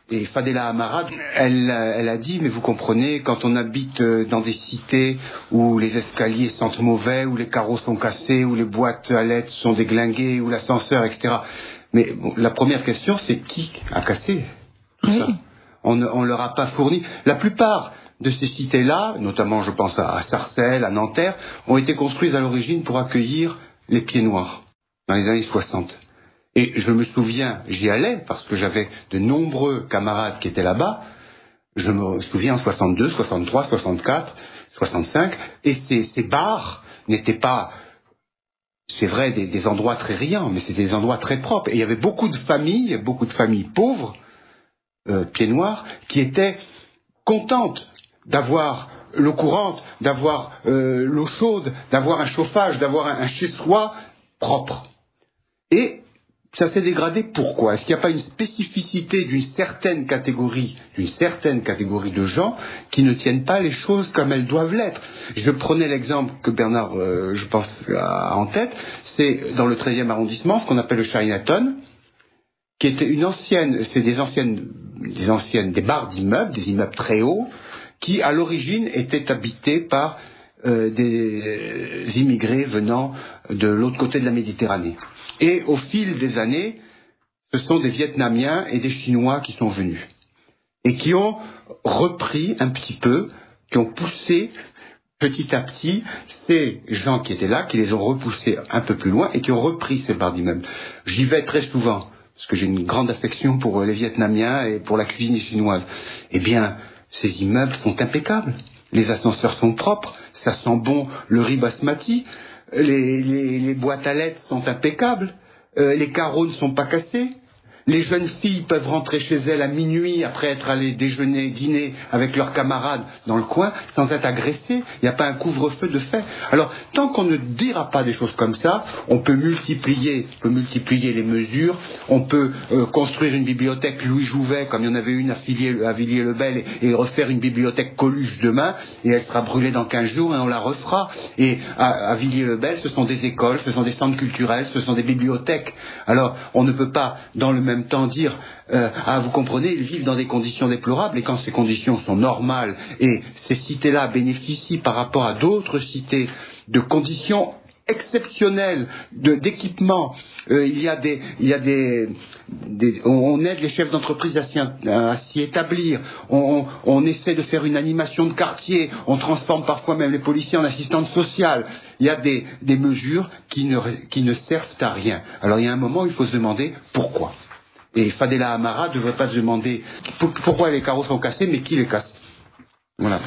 Et Fadela Amara, elle a dit, mais vous comprenez, quand on habite dans des cités où les escaliers sentent mauvais, où les carreaux sont cassés, où les boîtes à lettres sont déglinguées, où l'ascenseur, etc. Mais bon, la première question, c'est qui a cassé tout ça? On leur a pas fourni. La plupart de ces cités-là, notamment je pense à Sarcelles, à Nanterre, ont été construites à l'origine pour accueillir les pieds noirs, dans les années 60. Et je me souviens, j'y allais, parce que j'avais de nombreux camarades qui étaient là-bas, je me souviens en 62, 63, 64, 65, et ces bars n'étaient pas, c'est vrai, des endroits très riants, mais c'était des endroits très propres. Et il y avait beaucoup de familles pauvres, pieds noirs, qui étaient contentes d'avoir l'eau courante, d'avoir l'eau chaude, d'avoir un chauffage, d'avoir un chez-soi propre. Et ça s'est dégradé, pourquoi? Est-ce qu'il n'y a pas une spécificité d'une certaine catégorie de gens qui ne tiennent pas les choses comme elles doivent l'être? Je prenais l'exemple que Bernard, je pense, a en tête, c'est dans le 13e arrondissement, ce qu'on appelle le Chinatown, qui était des barres d'immeubles, des immeubles très hauts, qui à l'origine étaient habités par des immigrés venant de l'autre côté de la Méditerranée. Et au fil des années, ce sont des Vietnamiens et des Chinois qui sont venus et qui ont repris un petit peu, qui ont poussé petit à petit ces gens qui étaient là, qui les ont repoussés un peu plus loin et qui ont repris ces barres d'immeubles. J'y vais très souvent parce que j'ai une grande affection pour les Vietnamiens et pour la cuisine chinoise. Eh bien, ces immeubles sont impeccables. Les ascenseurs sont propres, ça sent bon le riz basmati, les boîtes à lettres sont impeccables, les carreaux ne sont pas cassés, les jeunes filles peuvent rentrer chez elles à minuit après être allées déjeuner, dîner avec leurs camarades dans le coin sans être agressées. Il n'y a pas un couvre-feu de fait. Alors, tant qu'on ne dira pas des choses comme ça, on peut multiplier les mesures, on peut construire une bibliothèque Louis Jouvet, comme il y en avait une à Villiers-le-Bel, et refaire une bibliothèque Coluche demain, et elle sera brûlée dans 15 jours, et on la refera. Et à Villiers-le-Bel, ce sont des écoles, ce sont des centres culturels, ce sont des bibliothèques. Alors, on ne peut pas, dans le même temps, dire vous comprenez, ils vivent dans des conditions déplorables, et quand ces conditions sont normales, et ces cités-là bénéficient par rapport à d'autres cités de conditions exceptionnelles d'équipement, on aide les chefs d'entreprise à s'y établir, on essaie de faire une animation de quartier, on transforme parfois même les policiers en assistantes sociales. Il y a des mesures qui ne servent à rien. Alors il y a un moment où il faut se demander pourquoi. Et Fadela Amara ne devrait pas se demander pourquoi les carreaux sont cassés, mais qui les casse. Voilà.